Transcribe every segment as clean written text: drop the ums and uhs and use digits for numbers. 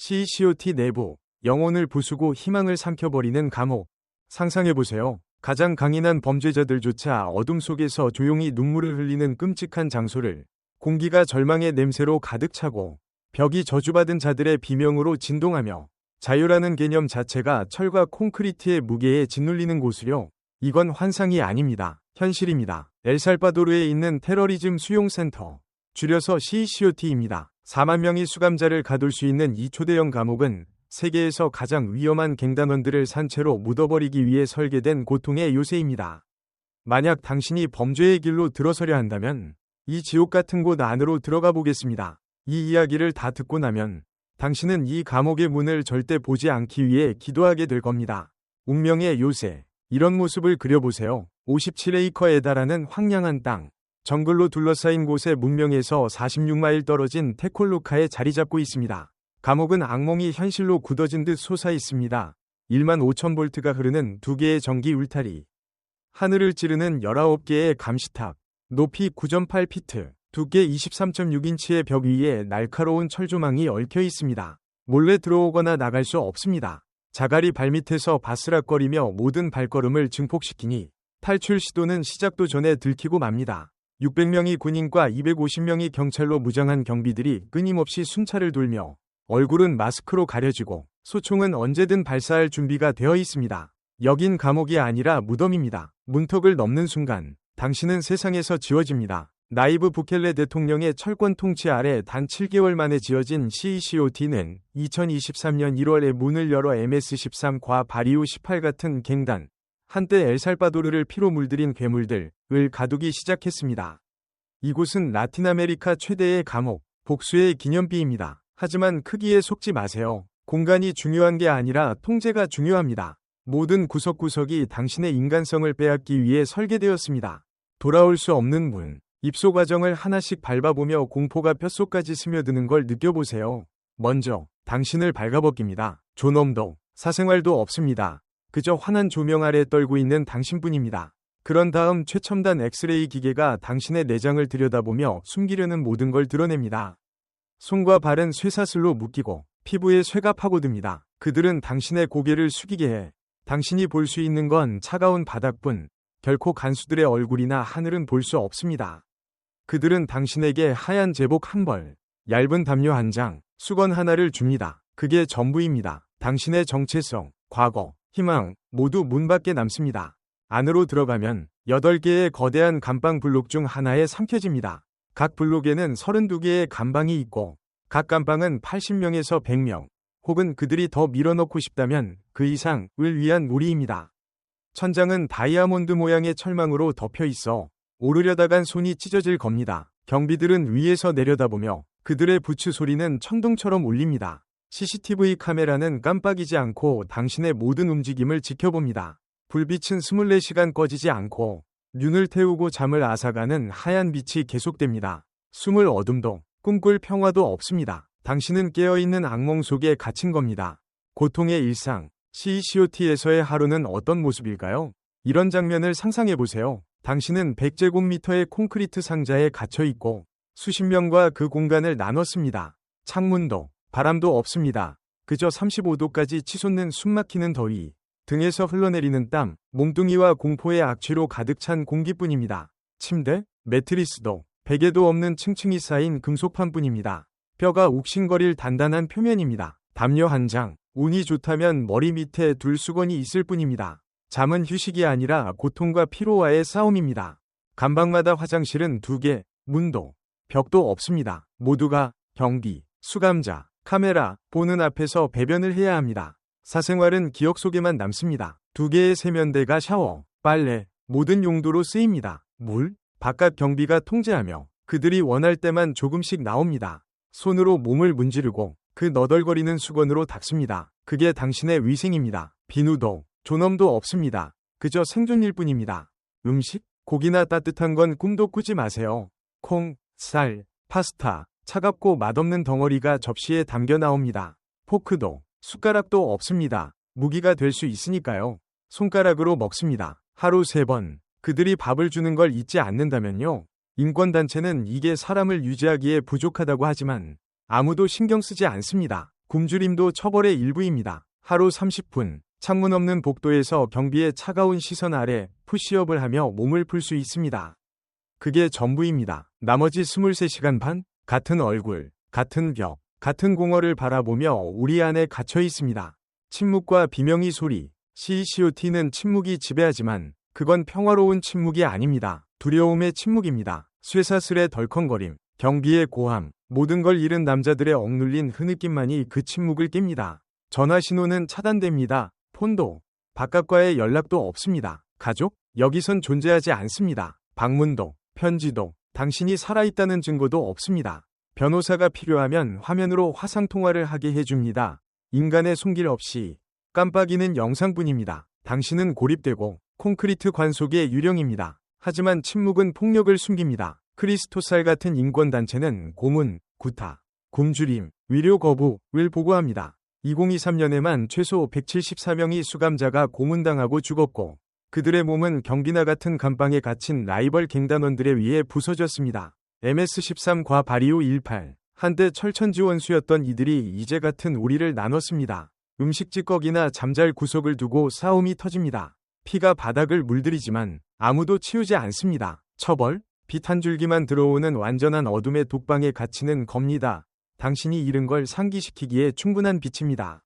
CECOT 내부, 영혼을 부수고 희망을 삼켜버리는 감옥. 상상해보세요. 가장 강인한 범죄자들조차 어둠 속에서 조용히 눈물을 흘리는 끔찍한 장소를 공기가 절망의 냄새로 가득 차고 벽이 저주받은 자들의 비명으로 진동하며 자유라는 개념 자체가 철과 콘크리트의 무게에 짓눌리는 곳이요. 이건 환상이 아닙니다. 현실입니다. 엘살바도르에 있는 테러리즘 수용센터, 줄여서 CECOT입니다. 4만 명이 수감자를 가둘 수 있는 이 초대형 감옥은 세계에서 가장 위험한 갱단원들을 산채로 묻어버리기 위해 설계된 고통의 요새입니다. 만약 당신이 범죄의 길로 들어서려 한다면 이 지옥 같은 곳 안으로 들어가 보겠습니다. 이 이야기를 다 듣고 나면 당신은 이 감옥의 문을 절대 보지 않기 위해 기도하게 될 겁니다. 운명의 요새. 이런 모습을 그려보세요. 57에이커에 달하는 황량한 땅. 정글로 둘러싸인 곳에 문명에서 46마일 떨어진 테콜루카에 자리 잡고 있습니다. 감옥은 악몽이 현실로 굳어진 듯 솟아 있습니다. 1만 5천 볼트가 흐르는 2개의 전기 울타리. 하늘을 찌르는 19개의 감시탑. 높이 9.8피트. 두께 23.6인치의 벽 위에 날카로운 철조망이 얽혀 있습니다. 몰래 들어오거나 나갈 수 없습니다. 자갈이 발밑에서 바스락거리며 모든 발걸음을 증폭시키니 탈출 시도는 시작도 전에 들키고 맙니다. 600명의 군인과 250명의 경찰로 무장한 경비들이 끊임없이 순찰을 돌며 얼굴은 마스크로 가려지고 소총은 언제든 발사할 준비가 되어 있습니다. 여긴 감옥이 아니라 무덤입니다. 문턱을 넘는 순간 당신은 세상에서 지워집니다. 나이브 부켈레 대통령의 철권 통치 아래 단 7개월 만에 지어진 CECOT는 2023년 1월에 문을 열어 MS-13과 바리우 18 같은 갱단, 한때 엘살바도르를 피로 물들인 괴물들을 가두기 시작했습니다. 이곳은 라틴 아메리카 최대의 감옥, 복수의 기념비입니다. 하지만 크기에 속지 마세요. 공간이 중요한 게 아니라 통제가 중요합니다. 모든 구석구석이 당신의 인간성을 빼앗기 위해 설계되었습니다. 돌아올 수 없는 문. 입소 과정을 하나씩 밟아보며 공포가 뼛속까지 스며드는 걸 느껴보세요. 먼저 당신을 발가벗깁니다. 존엄도 사생활도 없습니다. 그저 환한 조명 아래 떨고 있는 당신뿐입니다. 그런 다음 최첨단 엑스레이 기계가 당신의 내장을 들여다보며 숨기려는 모든 걸 드러냅니다. 손과 발은 쇠사슬로 묶이고 피부에 쇠가 파고듭니다. 그들은 당신의 고개를 숙이게 해 당신이 볼 수 있는 건 차가운 바닥뿐, 결코 간수들의 얼굴이나 하늘은 볼 수 없습니다. 그들은 당신에게 하얀 제복 한 벌, 얇은 담요 한 장, 수건 하나를 줍니다. 그게 전부입니다. 당신의 정체성, 과거, 희망 모두 문 밖에 남습니다. 안으로 들어가면 8개의 거대한 감방 블록 중 하나에 삼켜집니다. 각 블록에는 32개의 감방이 있고 각 감방은 80명에서 100명, 혹은 그들이 더 밀어넣고 싶다면 그 이상을 위한 무리입니다. 천장은 다이아몬드 모양의 철망으로 덮여 있어 오르려다간 손이 찢어질 겁니다. 경비들은 위에서 내려다보며 그들의 부츠 소리는 천둥처럼 울립니다. CCTV 카메라는 깜빡이지 않고 당신의 모든 움직임을 지켜봅니다. 불빛은 24시간 꺼지지 않고 눈을 태우고 잠을 앗아가는 하얀 빛이 계속됩니다. 숨을 어둠도 꿈꿀 평화도 없습니다. 당신은 깨어있는 악몽 속에 갇힌 겁니다. 고통의 일상, CECOT에서의 하루는 어떤 모습일까요? 이런 장면을 상상해보세요. 당신은 100제곱미터의 콘크리트 상자에 갇혀있고 수십 명과 그 공간을 나눴습니다. 창문도 바람도 없습니다. 그저 35도까지 치솟는 숨막히는 더위, 등에서 흘러내리는 땀, 몽둥이와 공포의 악취로 가득 찬 공기뿐입니다. 침대, 매트리스도 베개도 없는 층층이 쌓인 금속판뿐입니다. 뼈가 욱신거릴 단단한 표면입니다. 담요 한 장, 운이 좋다면 머리 밑에 둘 수건이 있을 뿐입니다. 잠은 휴식이 아니라 고통과 피로와의 싸움입니다. 감방마다 화장실은 2개, 문도, 벽도 없습니다. 모두가 경비, 수감자, 카메라, 보는 앞에서 배변을 해야 합니다. 사생활은 기억 속에만 남습니다. 2개의 세면대가 샤워, 빨래, 모든 용도로 쓰입니다. 물, 바깥 경비가 통제하며 그들이 원할 때만 조금씩 나옵니다. 손으로 몸을 문지르고 그 너덜거리는 수건으로 닦습니다. 그게 당신의 위생입니다. 비누도, 존엄도 없습니다. 그저 생존일 뿐입니다. 음식, 고기나 따뜻한 건 꿈도 꾸지 마세요. 콩, 쌀, 파스타, 차갑고 맛없는 덩어리가 접시에 담겨 나옵니다. 포크도, 숟가락도 없습니다. 무기가 될 수 있으니까요. 손가락으로 먹습니다. 하루 3번. 그들이 밥을 주는 걸 잊지 않는다면요. 인권단체는 이게 사람을 유지하기에 부족하다고 하지만 아무도 신경 쓰지 않습니다. 굶주림도 처벌의 일부입니다. 하루 30분, 창문 없는 복도에서 경비의 차가운 시선 아래 푸시업을 하며 몸을 풀 수 있습니다. 그게 전부입니다. 나머지 23시간 반, 같은 얼굴, 같은 벽, 같은 공허를 바라보며 우리 안에 갇혀 있습니다. 침묵과 비명의 소리, CCOT는 침묵이 지배하지만 그건 평화로운 침묵이 아닙니다. 두려움의 침묵입니다. 쇠사슬의 덜컹거림, 경비의 고함, 모든 걸 잃은 남자들의 억눌린 흐느낌만이 그 침묵을 깹니다. 전화 신호는 차단됩니다. 폰도, 바깥과의 연락도 없습니다. 가족? 여기선 존재하지 않습니다. 방문도, 편지도, 당신이 살아있다는 증거도 없습니다. 변호사가 필요하면 화면으로 화상통화를 하게 해줍니다. 인간의 손길 없이 깜빡이는 영상뿐입니다. 당신은 고립되고 콘크리트 관 속의 유령입니다. 하지만 침묵은 폭력을 숨깁니다. 크리스토살 같은 인권단체는 고문, 구타, 굶주림, 위료 거부를 보고합니다. 2023년에만 최소 174명의 수감자가 고문당하고 죽었고 그들의 몸은 경비나 같은 감방에 갇힌 라이벌 갱단원들에 의해 부서졌습니다. MS-13과 바리오 18, 한때 철천지 원수였던 이들이 이제 같은 우리를 나눴습니다. 음식 찌꺼기나 잠잘 구석을 두고 싸움이 터집니다. 피가 바닥을 물들이지만 아무도 치우지 않습니다. 처벌? 빛 한 줄기만 들어오는 완전한 어둠의 독방에 갇히는 겁니다. 당신이 잃은 걸 상기시키기에 충분한 빛입니다.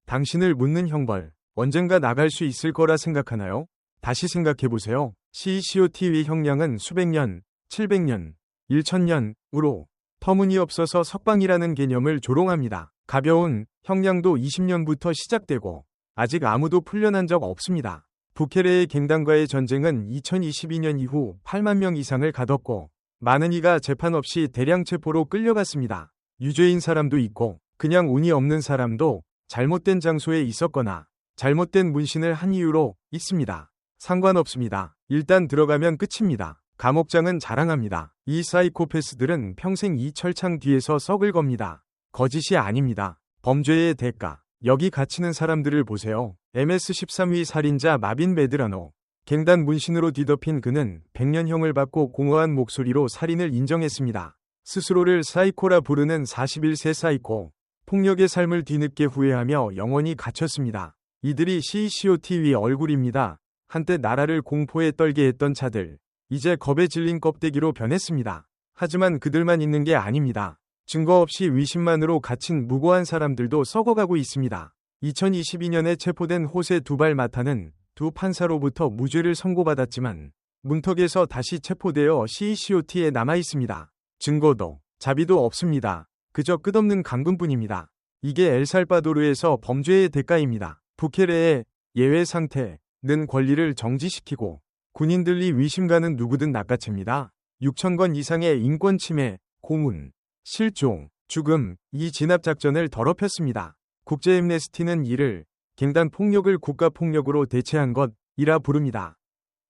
당신을 묻는 형벌, 언젠가 나갈 수 있을 거라 생각하나요? 다시 생각해보세요. CCOT의 형량은 수백 년, 700년, 1000년으로 터무니없어서 석방이라는 개념을 조롱합니다. 가벼운 형량도 20년부터 시작되고 아직 아무도 풀려난 적 없습니다. 부케레의 갱단과의 전쟁은 2022년 이후 8만 명 이상을 가뒀고 많은 이가 재판 없이 대량 체포로 끌려갔습니다. 유죄인 사람도 있고 그냥 운이 없는 사람도 잘못된 장소에 있었거나 잘못된 문신을 한 이유로 있습니다. 상관없습니다. 일단 들어가면 끝입니다. 감옥장은 자랑합니다. 이 사이코패스들은 평생 이 철창 뒤에서 썩을 겁니다. 거짓이 아닙니다. 범죄의 대가. 여기 갇히는 사람들을 보세요. MS-13위 살인자 마빈 메드라노. 갱단 문신으로 뒤덮인 그는 100년형을 받고 공허한 목소리로 살인을 인정했습니다. 스스로를 사이코라 부르는 41세 사이코. 폭력의 삶을 뒤늦게 후회하며 영원히 갇혔습니다. 이들이 CCOT의 얼굴입니다. 한때 나라를 공포에 떨게 했던 자들. 이제 겁에 질린 껍데기로 변했습니다. 하지만 그들만 있는 게 아닙니다. 증거 없이 위신만으로 갇힌 무고한 사람들도 썩어가고 있습니다. 2022년에 체포된 호세 두발 마타는 두 판사로부터 무죄를 선고받았지만 문턱에서 다시 체포되어 CCOT에 남아있습니다. 증거도 자비도 없습니다. 그저 끝없는 감금뿐입니다. 이게 엘살바도르에서 범죄의 대가입니다. 부케레의 예외 상태는 권리를 정지시키고 군인들이 위심가는 누구든 낚아챕니다. 6,000건 이상의 인권 침해, 고문, 실종, 죽음, 이 진압작전을 더럽혔습니다. 국제엠네스티는 이를 갱단 폭력을 국가폭력으로 대체한 것이라 부릅니다.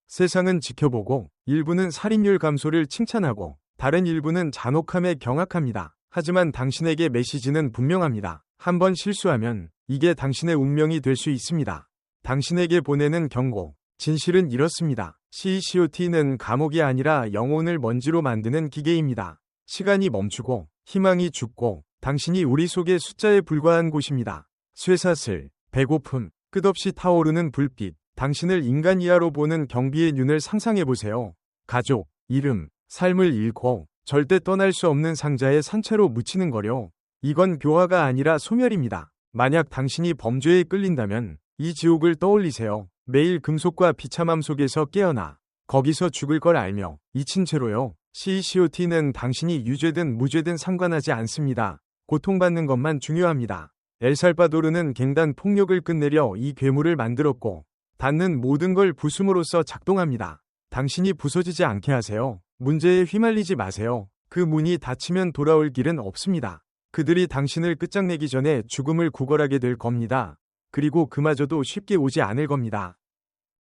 세상은 지켜보고 일부는 살인율 감소를 칭찬하고 다른 일부는 잔혹함에 경악합니다. 하지만 당신에게 메시지는 분명합니다. 한번 실수하면 이게 당신의 운명이 될 수 있습니다. 당신에게 보내는 경고. 진실은 이렇습니다. CCOT는 감옥이 아니라 영혼을 먼지로 만드는 기계입니다. 시간이 멈추고 희망이 죽고 당신이 우리 속의 숫자에 불과한 곳입니다. 쇠사슬, 배고픔, 끝없이 타오르는 불빛, 당신을 인간 이하로 보는 경비의 눈을 상상해보세요. 가족, 이름, 삶을 잃고 절대 떠날 수 없는 상자에 산채로 묻히는 거려. 이건 교화가 아니라 소멸입니다. 만약 당신이 범죄에 끌린다면 이 지옥을 떠올리세요. 매일 금속과 비참함 속에서 깨어나 거기서 죽을 걸 알며 잊힌 채로요. CCOT는 당신이 유죄든 무죄든 상관하지 않습니다. 고통받는 것만 중요합니다. 엘살바도르는 갱단 폭력을 끝내려 이 괴물을 만들었고 닿는 모든 걸 부숨으로써 작동합니다. 당신이 부서지지 않게 하세요. 문제에 휘말리지 마세요. 그 문이 닫히면 돌아올 길은 없습니다. 그들이 당신을 끝장내기 전에 죽음을 구걸하게 될 겁니다. 그리고 그마저도 쉽게 오지 않을 겁니다.